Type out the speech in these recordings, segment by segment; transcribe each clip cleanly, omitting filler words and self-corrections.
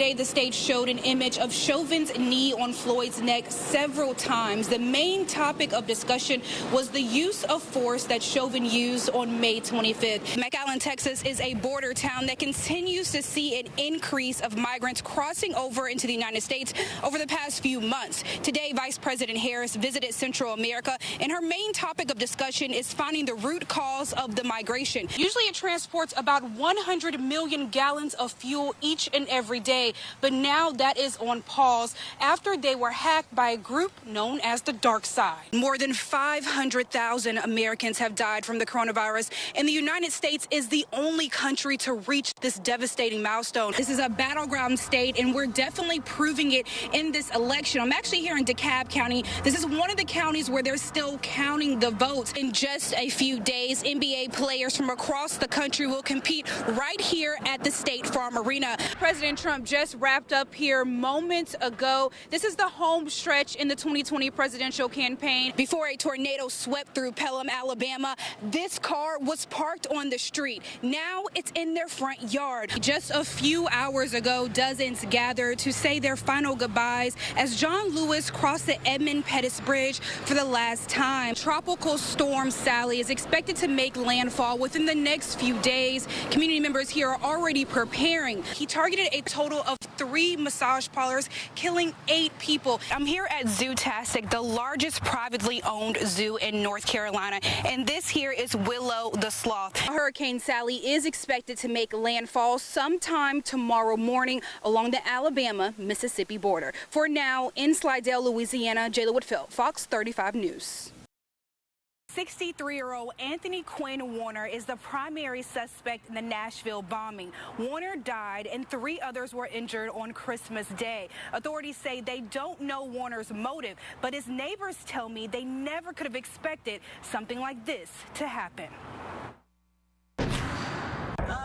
Today, the stage showed an image of Chauvin's knee on Floyd's neck several times. The main topic of discussion was the use of force that Chauvin used on May 25th. McAllen, Texas is a border town that continues to see an increase of migrants crossing over into the United States over the past few months. Today, Vice President Harris visited Central America, and her main topic of discussion is finding the root cause of the migration. Usually it transports about 100 million gallons of fuel each and every day. But now that is on pause after they were hacked by a group known as the Dark Side. More than 500,000 Americans have died from the coronavirus, and the United States is the only country to reach this devastating milestone. This is a battleground state, and we're definitely proving it in this election. I'm actually here in DeKalb County. This is one of the counties where they're still counting the votes. In just a few days, NBA players from across the country will compete right here at the State Farm Arena. President Trump just wrapped up here moments ago. This is the home stretch in the 2020 presidential campaign. Before a tornado swept through Pelham, Alabama, this car was parked on the street. Now it's in their front yard. Just a few hours ago, dozens gathered to say their final goodbyes as John Lewis crossed the Edmund Pettus Bridge for the last time. Tropical storm Sally is expected to make landfall within the next few days. Community members here are already preparing. He targeted a total of 3 massage parlors, killing 8 people. I'm here at Zootastic, the largest privately owned zoo in North Carolina, and this here is Willow the Sloth. Hurricane Sally is expected to make landfall sometime tomorrow morning along the Alabama-Mississippi border. For now, in Slidell, Louisiana, Jayla Whitfield, Fox 35 News. 63-year-old Anthony Quinn Warner is the primary suspect in the Nashville bombing. Warner died and 3 others were injured on Christmas Day. Authorities say they don't know Warner's motive, but his neighbors tell me they never could have expected something like this to happen.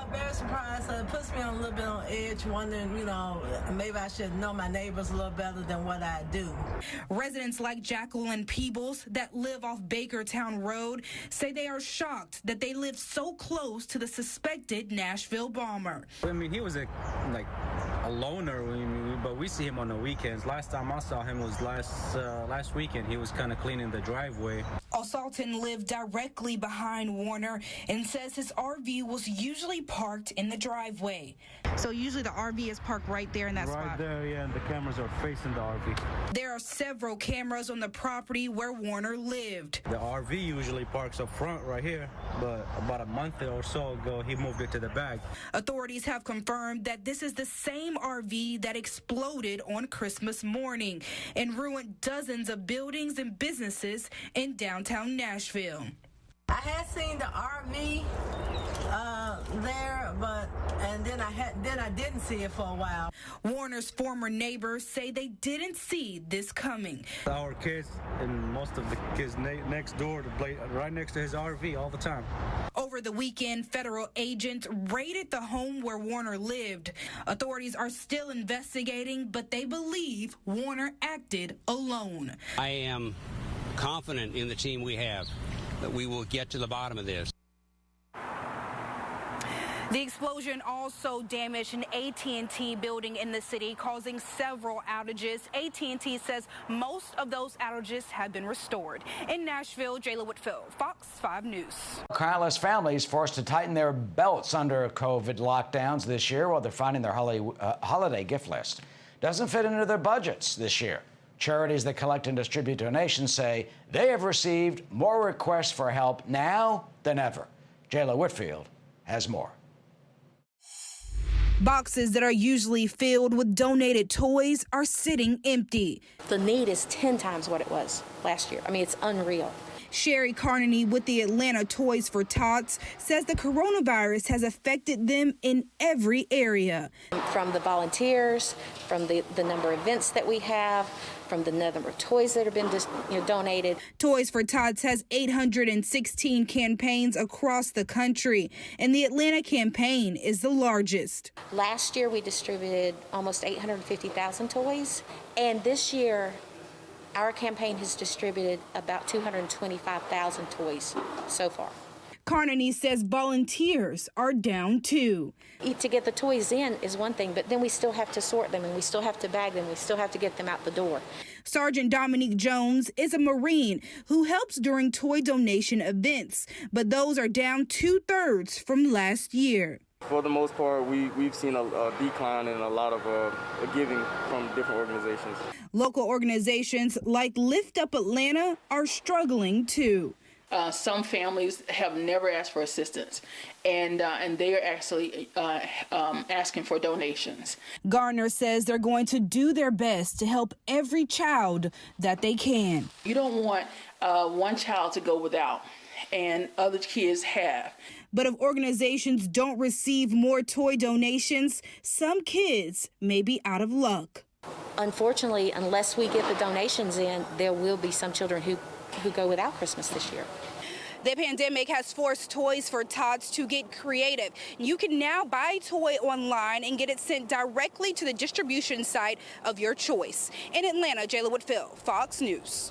Very surprised. It puts me on a little bit on edge, wondering, maybe I should know my neighbors a little better than what I do. Residents like Jacqueline Peebles that live off Bakertown Road say they are shocked that they lived so close to the suspected Nashville bomber. I mean, he was a loner, but we see him on the weekends. Last time I saw him was last weekend. He was kind of cleaning the driveway. Salton lived directly behind Warner and says his RV was usually parked in the driveway. So usually the RV is parked right there in that spot? Right there, yeah, and the cameras are facing the RV. There are several cameras on the property where Warner lived. The RV usually parks up front right here, but about a month or so ago, he moved it to the back. Authorities have confirmed that this is the same RV that exploded on Christmas morning and ruined dozens of buildings and businesses in downtown Nashville. I had seen the RV there, and then I didn't see it for a while. Warner's former neighbors say they didn't see this coming. Our kids and most of the kids next door to play right next to his RV all the time. Over the weekend, federal agents raided the home where Warner lived. Authorities are still investigating, but they believe Warner acted alone. I am confident in the team we have that we will get to the bottom of this. The explosion also damaged an AT&T building in the city, causing several outages. AT&T says most of those outages have been restored. In Nashville, Jayla Whitfield, Fox 5 News. Countless families forced to tighten their belts under COVID lockdowns this year while they're finding their holiday gift list. Doesn't fit into their budgets this year. Charities that collect and distribute donations say they have received more requests for help now than ever. Jayla Whitfield has more. Boxes that are usually filled with donated toys are sitting empty. The need is 10 times what it was last year. I mean, it's unreal. Sherry Carney with the Atlanta Toys For Tots says the coronavirus has affected them in every area. From the volunteers, from the number of events that we have, from the number of toys that have been donated. Toys For Tots has 816 campaigns across the country, and the Atlanta campaign is the largest. Last year, we distributed almost 850,000 toys, and this year, our campaign has distributed about 225,000 toys so far. Carney says volunteers are down too. To get the toys in is one thing, but then we still have to sort them and we still have to bag them. We still have to get them out the door. Sergeant Dominique Jones is a Marine who helps during toy donation events, but those are down 2/3 from last year. For the most part, we've seen a decline in a lot of giving from different organizations. Local organizations like Lift Up Atlanta are struggling too. Some families have never asked for assistance, and they are actually asking for donations. Garner says they're going to do their best to help every child that they can. You don't want one child to go without, and other kids have. But if organizations don't receive more toy donations, some kids may be out of luck. Unfortunately, unless we get the donations in, there will be some children who go without Christmas this year. The pandemic has forced Toys for Tots to get creative. You can now buy a toy online and get it sent directly to the distribution site of your choice. In Atlanta, Jayla Whitfield, Fox News.